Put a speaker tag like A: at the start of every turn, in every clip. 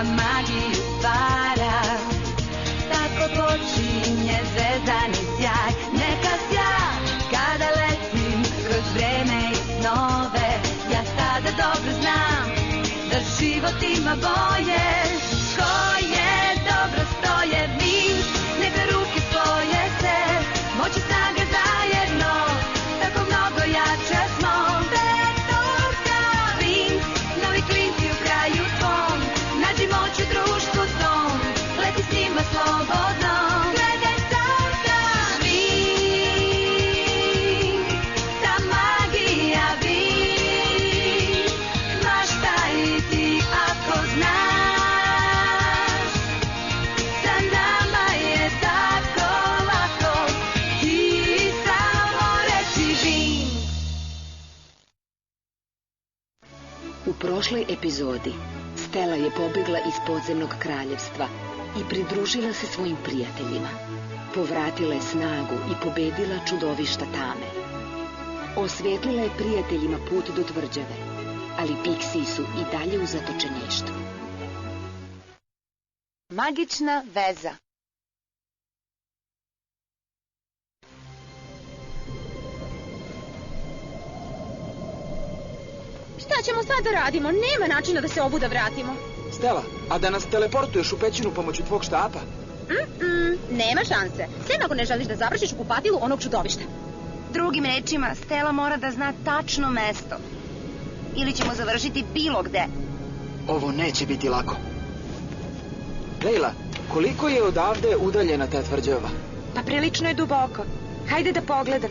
A: da magiju stvara. Tako počinje zvezdani sjaj. Neka sjaj kada letim kroz vreme i snove. Ja tada dobro znam da život ima boje. Koje dobro stoje Wings, neka ruke spoje se. Moć i snaga zajedno, tako mnogo jače smo. Wings, novi klinci u kraju tvom. Nađi moć u društvu svom, leti s njima slobodno. Gledaj sada Wings, ta magija Wings. Maštaj ti ako znaš, sa nama je tako lako. Ti samo reći Wings.
B: U prošloj epizodi Stella je pobjegla iz podzemnog kraljevstva i pridružila se svojim prijateljima. Povratila je snagu i pobedila čudovišta tame. Osvijetlila je prijateljima put do tvrđave, ali Pixiji su i dalje u zatočeništvu.
C: Magična veza.
D: Šta ćemo sad da radimo? Nema načina da se obuda vratimo.
E: Stella, a da nas teleportuješ u pećinu pomoću tvog štapa?
D: Nema šanse. Sem ako ne želiš da završiš u kupatilu onog čudovišta.
C: Drugim rečima, Stella mora da zna tačno mesto. Ili ćemo završiti bilo gde.
E: Ovo neće biti lako. Lejla, koliko je odavde udaljena ta tvrđava?
F: Pa prilično je duboko. Hajde da pogledam.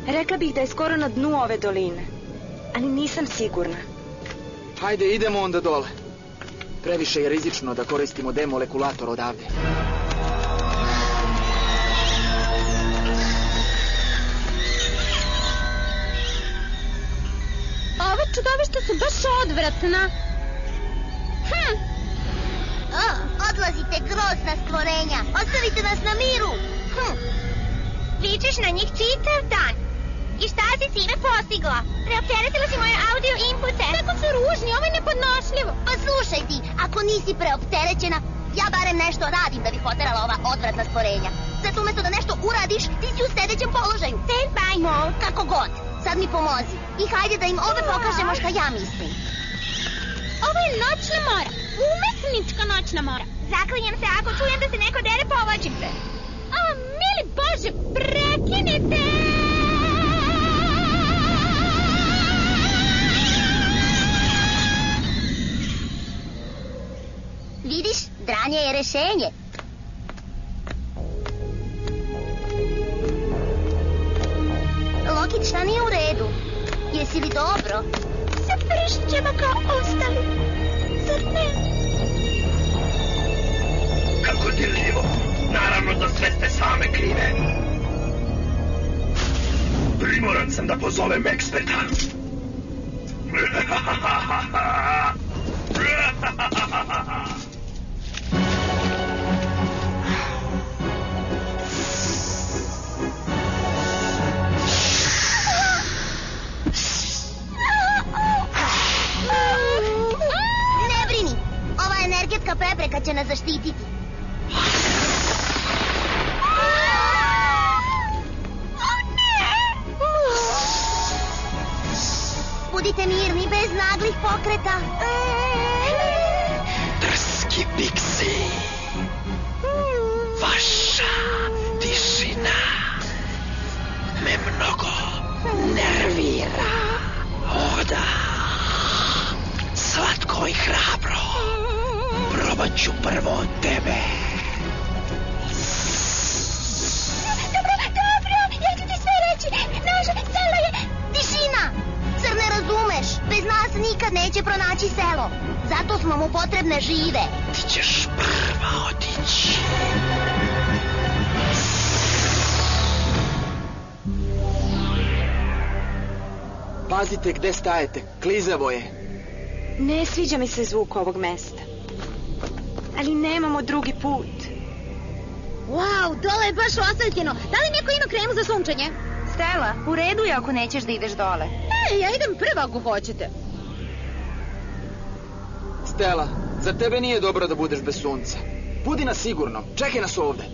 F: Rekla bih da je skoro na dnu ove doline, ali nisam sigurna.
E: Hajde, idemo onda dole. Previše je rizično da koristimo demolekulator odavde.
D: Ova čudovišta su baš odvratna.
G: Odlazite, grozna stvorenja. Ostavite nas na miru. Vičeš na njih čitav dan. I šta si time postigla? Preopteretila si moje audio inpute.
D: Kako su ružni, ovo je nepodnošljivo.
G: Pa slušaj ti, ako nisi preopterećena, ja barem nešto radim da bih oterala ova odvratna stvorenja. Zato umjesto da nešto uradiš, ti si u sedećem položaju. Stand by mode. Kako god. Sad mi pomozi. I hajde da im ove pokažemo šta ja mislim.
D: Ovo je noćna mora. Umetnička noćna mora.
G: Zaklinjem se, ako čujem da se neko dere, povlačim se.
D: A, mili Bože, prekinite!
G: Vidiš, dranje je rešenje. Lokit, šta nije u redu? Jesi li dobro?
D: Završćemo kao ostali. Zar ne?
H: Kako dirljivo. Naravno da sve ste same krive. Primoran sam da pozovem eksperta.
G: Ne brini, ova energetska prepreka će nas zaštititi. Budite mirni, bez naglih pokreta.
H: Drski Pixi. Vaša tišina me mnogo nervira. Oda. Slatko i hrabro. Probat ću prvo od tebe.
G: Dobro, ja ću ti sve reći. Naša selo je... Tišina! Zar ne razumeš? Bez nas nikad neće pronaći selo. Zato smo mu potrebne žive.
H: Ti ćeš prva otići.
E: Pazite gde stajete, klizavo je.
F: Ne sviđa mi se zvuk ovog mesta. Ali nemamo drugi put.
D: Wow, dole je baš osvetljeno. Da li neko ima kremu za sunčanje?
C: Stella, u redu je ako nećeš da ideš dole.
D: Ja idem prva ako hoćete.
E: Stella, Za tebe nije dobro da budeš bez sunca. Budi na sigurno, čekaj nas ovde.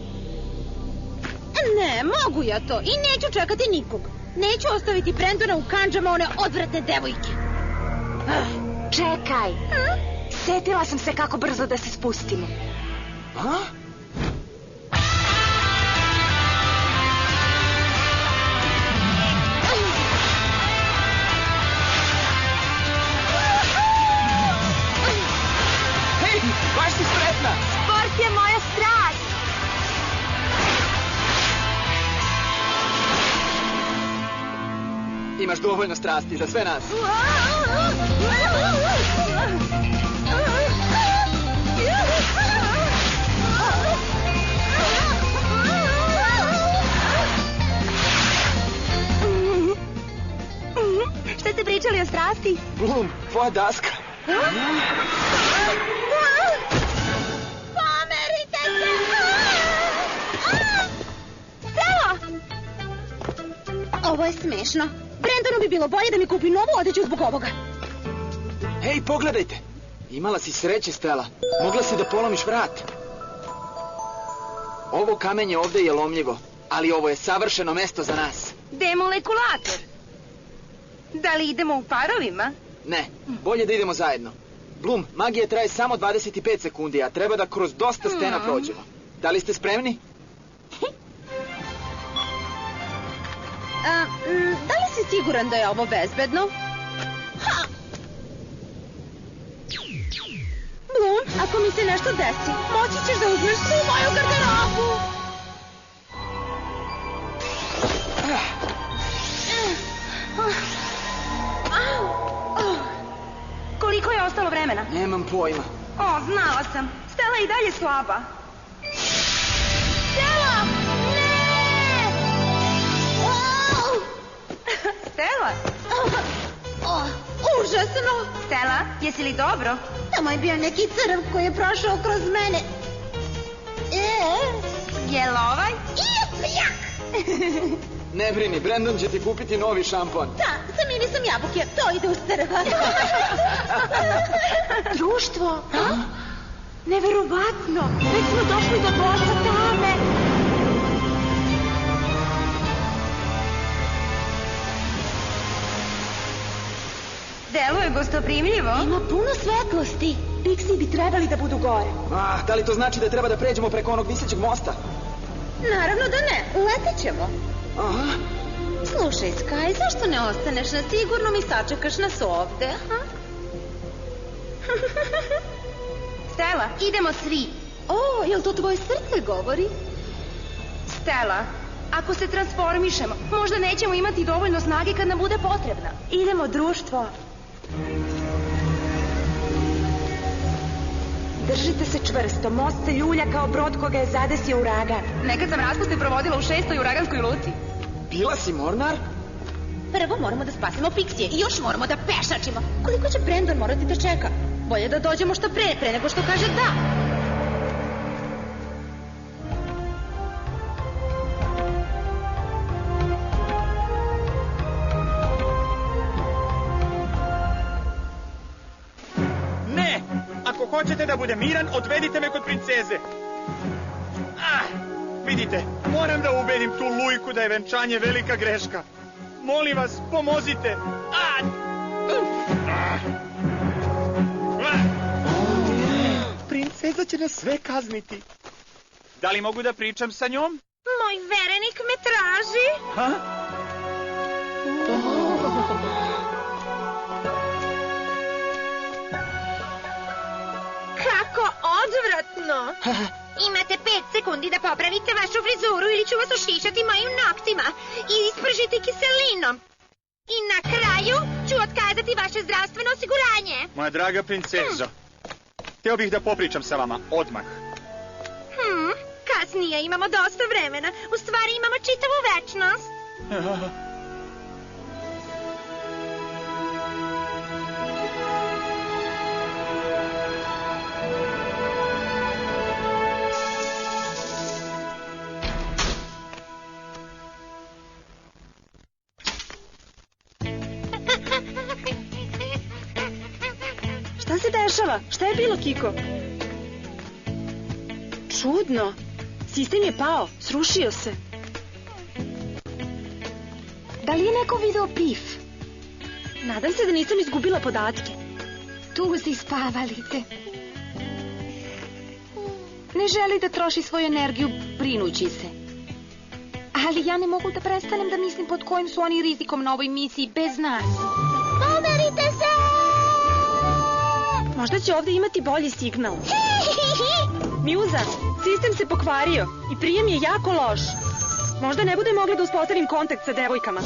D: Ne, mogu ja to i neću čekati nikog. Neću ostaviti Brendona u kandžama one odvratne devojke.
F: Čekaj. Setila sam se kako brzo da se spustimo.
E: A? Hej, baš si spretna!
C: Sport je moja strast.
E: Imaš dovoljno strasti za sve nas.
C: Šta ste pričali o strasti?
E: Bloom, tvoja daska.
D: Pomerite se!
C: Stella!
D: Ovo je smešno. Brendonu bi bilo bolje da mi kupi novu odeću zbog ovoga.
E: Hej, pogledajte. Imala si sreće, Stella. Mogla si da polomiš vrat. Ovo kamenje ovde je lomljivo, ali ovo je savršeno mesto za nas.
C: Demolekulator. Da li idemo u parovima?
E: Ne, bolje da idemo zajedno. Bloom, magija traje samo 25 sekundi, a treba da kroz dosta stena prođemo. Da li ste spremni?
D: Da li si siguran da je ovo bezbedno? Bloom, ako mi se nešto desi, moći ćeš da uzmeš svu moju garderobu.
C: Koliko je ostalo vremena?
E: Nemam pojma.
C: O, znala sam. Stella je i dalje slaba.
D: Stella! Ne!
C: Stella?
D: Užasno!
C: Stella, jesi li dobro?
D: Tamo je bio neki crv koji je prošao kroz mene.
C: Je li ovaj?
E: Ne brini, Brendon će ti kupiti novi šampon.
D: Da, sa mirisom jabuke, to ide uz crva.
F: Društvo? Neverovatno. Već smo došli do dvorca tame.
C: Deluje gostoprimljivo.
D: Ima puno svetlosti.
F: Pixi bi trebali da budu gore.
E: Da li to znači da treba da pređemo preko onog visećeg mosta?
D: Naravno da ne, letet ćemo.
E: Aha.
D: Slušaj, Sky, zašto ne ostaneš na sigurnom i sačekaš nas ovde, ha?
C: Stella, idemo svi.
D: O, jel to tvoje srce govori?
C: Stella, ako se transformišemo, možda nećemo imati dovoljno snage kad nam bude potrebna.
F: Idemo, društvo. Držite se čvrsto, most se ljulja kao brod koga je zadesio uragan.
C: Nekad sam raspuste provodila u 6. uraganskoj luci.
E: Bila si mornar?
D: Prvo moramo da spasimo Pixije i još moramo da pešačimo. Koliko će Brendon morati da čeka? Bolje da dođemo što pre nego što kaže da.
I: Ne! Ako hoćete da budem miran, odvedite me kod princeze. Vidite, moram da ubedim tu lujku da je venčanje velika greška. Molim vas, pomozite. Princeza će nas sve kazniti. Da li mogu da pričam sa njom?
D: Moj verenik me traži. Kako odvratno. Imate 5 sekundi da popravite vašu frizuru ili ću vas ušišati mojim noktima i ispržiti kiselinom. I na kraju ću otkazati vaše zdravstveno osiguranje.
I: Moja draga princezo, hteo bih da popričam sa vama odmah.
D: Kasnije imamo dosta vremena. U stvari imamo čitavu večnost.
F: Šta se dešava? Šta je bilo, Kiko? Čudno. Sistem je pao, srušio se.
B: Da li je neko video PIF?
F: Nadam se da nisam izgubila podatke.
B: Tu si spavalice. Ne želi da troši svoju energiju brinući se. Ali ja ne mogu da prestanem da mislim pod kojim su oni rizikom na ovoj misiji bez nas.
G: Pomerite se!
F: Možda će ovdje imati bolji signal. Mjuza, sistem se pokvario i prijem je jako loš. Možda ne bude mogla da uspostavim kontakt sa devojkama.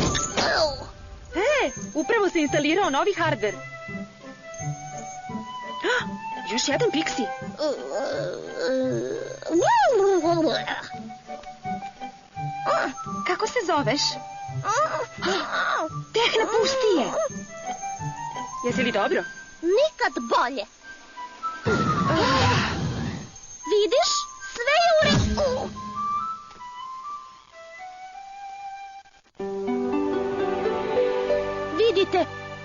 F: Upravo se instalirao novi hardver. Još jedan Pixi.
B: Kako se zoveš? Tehna, pusti je.
F: Jesi li dobro?
G: Nikad bolje. Vidiš? Sve je u redu. Vidite,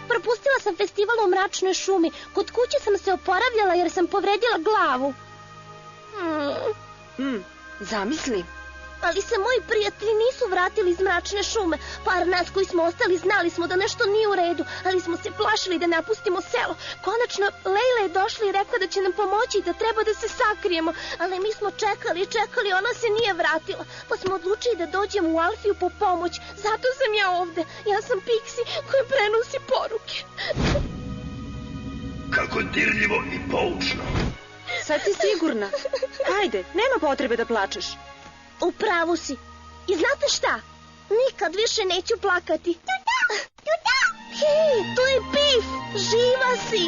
G: propustila sam festival u Mračnoj šumi. Kod kuće sam se oporavljala jer sam povredila glavu.
B: Zamisli.
G: Ali se moji prijatelji nisu vratili iz Mračne šume. Par nas koji smo ostali znali smo da nešto nije u redu, ali smo se plašili da napustimo selo. Konačno, Lejla je došla i rekla da će nam pomoći i da treba da se sakrijemo. Ali mi smo čekali, ona se nije vratila. Pa smo odlučili da dođemo u Alfiju po pomoć. Zato sam ja ovde. Ja sam Pixi koja prenosi poruke.
H: Kako dirljivo i poučno.
F: Sad si sigurna. Hajde, nema potrebe da plačeš.
G: U pravu si. I znate šta? Nikad više neću plakati. Tuta! Hej, tu je Pif! Živa si!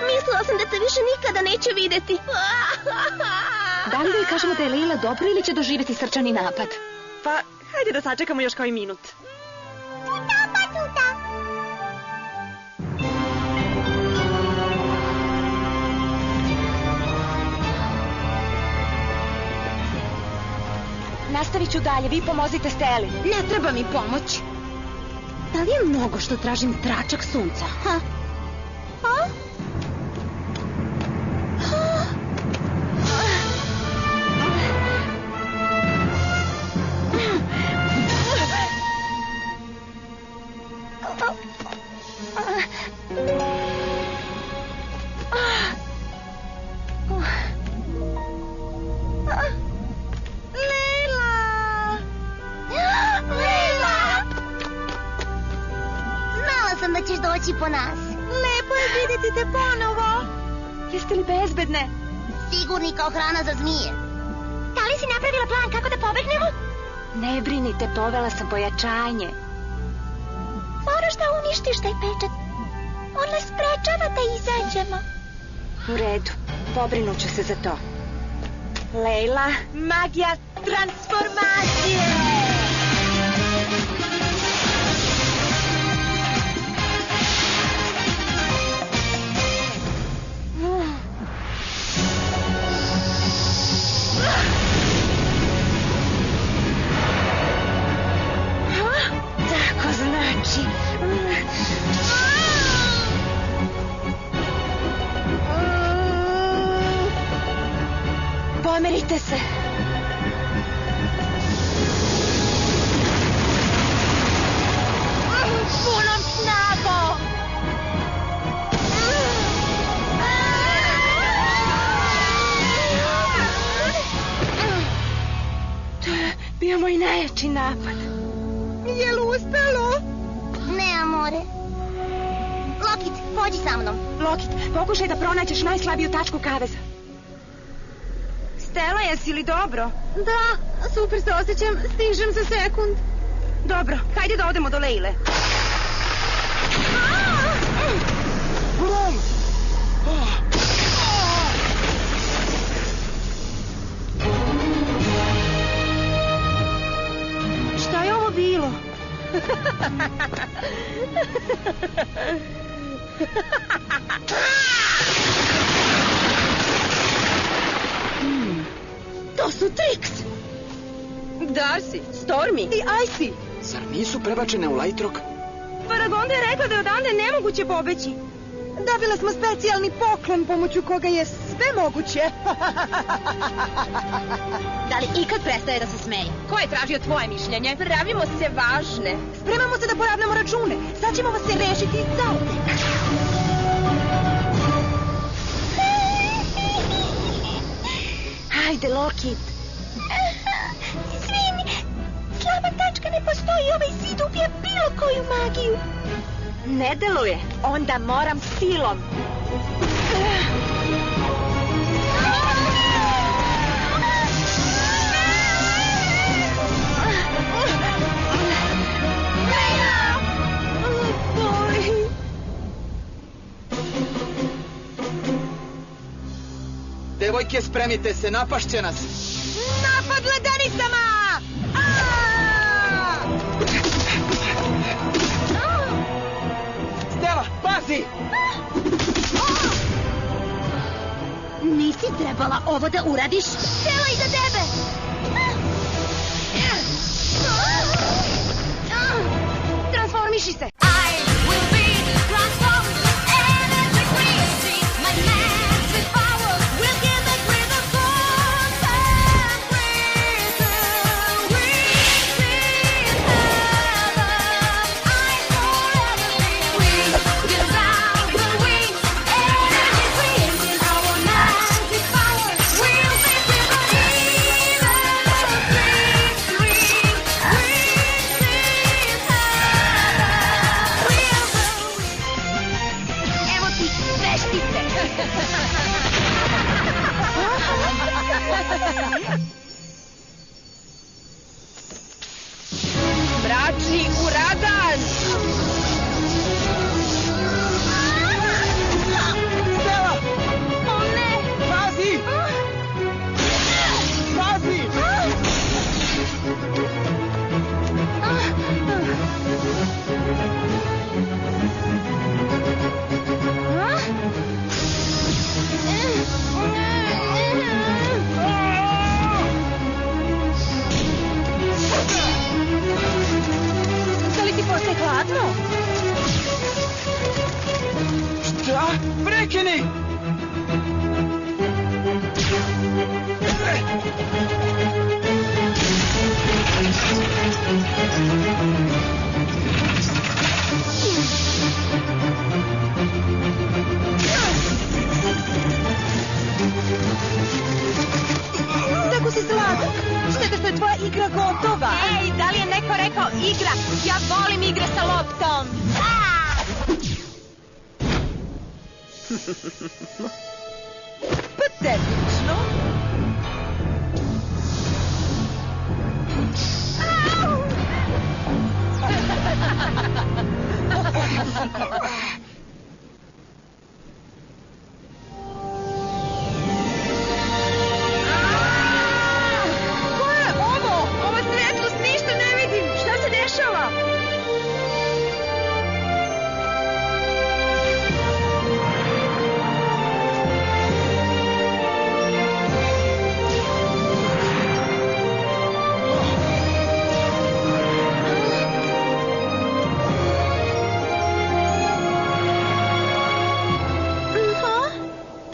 G: Mislila sam da te više nikada neću videti.
B: Da li da joj kažemo da je Lejla dobro ili će doživjeti srčani napad?
F: Pa, hajde da sačekamo još koji minut.
B: Nastavit ću dalje, vi pomozite Steli.
G: Ne treba mi pomoć. Da li je mnogo što tražim tračak sunca, ha? Da ćeš doći po nas.
D: Lepo je vidjeti te ponovo.
F: Jeste li bezbedne?
G: Sigurni kao hrana za zmije. Da li si napravila plan kako da pobegnemo?
B: Ne brinite, povela sam pojačanje.
G: Moraš da uništiš taj pečat. On nas sprečava da izađemo.
B: U redu, pobrinuću se za to.
F: Lejla, magija transformacije!
B: Tako znači. Pomerite se.
G: Punom snagom.
F: To je bio moj najjači napad.
D: Je li uspelo?
G: Ne, amore. Lokit, pođi sa mnom.
F: Lokit, pokušaj da pronađeš najslabiju tačku kaveza.
C: Stela, jesi li dobro?
D: Da, super se osjećam, stižem za sekund.
C: Dobro, hajde da odemo do Lejle.
E: Blum!
C: Šta je ovo bilo?
F: To su Trix! Darcy, Stormy i Icy.
E: Zar nisu prebačene u Light Rock?
F: Faragonda je rekla da je odande nemoguće pobeći. Dobile smo specijalni poklon pomoću koga je sve moguće.
D: Da li ikad prestaje da se smeje?
F: Ko je tražio tvoje mišljenje? Pravimo se važne. Spremamo se da poravnamo račune. Sad ćemo vas se rešiti zauvek. Hajde, Loki.
D: Izvini, slaba tačka ne postoji, ovaj zid ubija bilo koju magiju.
F: Ne deluje. Onda moram silom.
E: Devojke, spremite se, napašće nas.
F: Napad ledenicama!
E: Stela, pazi!
G: Nisi trebala ovo da uradiš. Stela, iza tebe!
C: Transformiši se.
F: Mračni uragan!
E: Stela!
F: O ne!
E: Pazi! Pazi!
F: Da li ti postaje hladno?
E: Šta? Prekini!
F: Tako si sladak. Šteta što je tvoja igra gotova. Ej, da li je neko rekao igra? Ja volim igre sa loptom. Patetično. Ko je ovo? Ova svetlost, ništa ne vidim. Šta se dešava?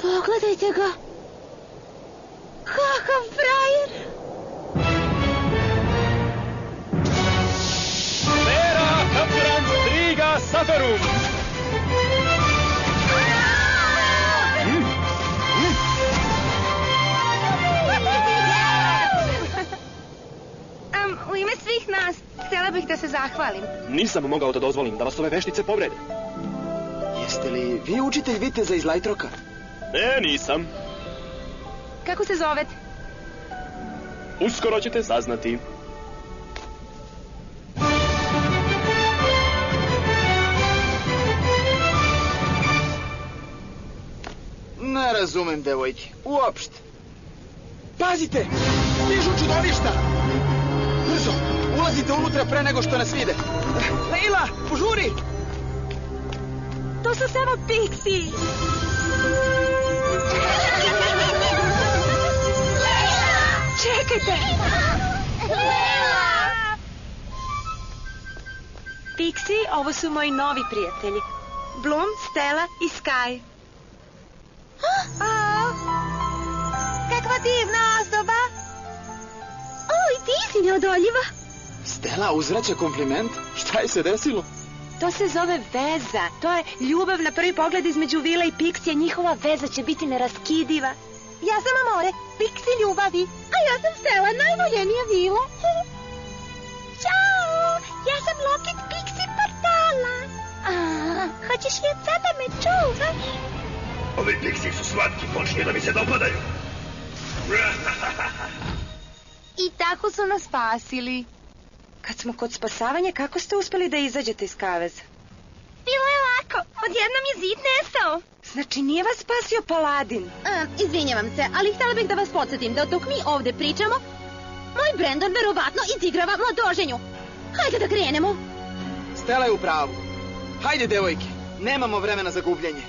G: Pogledajte ga. Kakav frajer.
I: Vera capturans triga Saferum!
C: U ime svih nas, htjela bih da se zahvalim.
H: Nisam mogao da dozvolim da vas ove veštice povrede.
E: Jeste li vi učitelj viteza iz Lajtroka?
H: Nisam.
C: Kako se zovete?
H: Uskoro ćete saznati.
E: Ne razumem, devojke. Uopšte. Pazite! Stižu čudovišta! Brzo! Ulazite unutra pre nego što nas vide. Leila, požuri!
F: To su samo piksi. Čekajte! Pixie, ovo su moji novi prijatelji. Bloom, Stella i Sky.
D: Kakva divna osoba. I ti si neodoljiva.
E: Stella uzvraća kompliment? Šta je se desilo?
F: To se zove veza. To je ljubav na prvi pogled između Vila i Pixie. Njihova veza će biti neraskidiva.
D: Ja sam Amore, Pixie ljubavi. A ja sam Stella, najvoljenija Vila. Ćao, ja sam Loket Pixie portala. Hoćeš li od sada me čuvaš?
H: Ovi Pixie su slatki, počinju da mi se dopadaju.
C: I tako su nas spasili.
F: Kad smo kod spasavanja, kako ste uspeli da izađete iz kaveza?
D: Bilo je lako, odjednom je zid nestao.
F: Znači nije vas spasio Paladin?
D: Izvinjavam se, ali htjela bih da vas podsjetim da dok mi ovde pričamo, moj Brandon verovatno izigrava mladoženju. Hajde da krenemo.
E: Stella je u pravu. Hajde, devojke, nemamo vremena za gubljenje.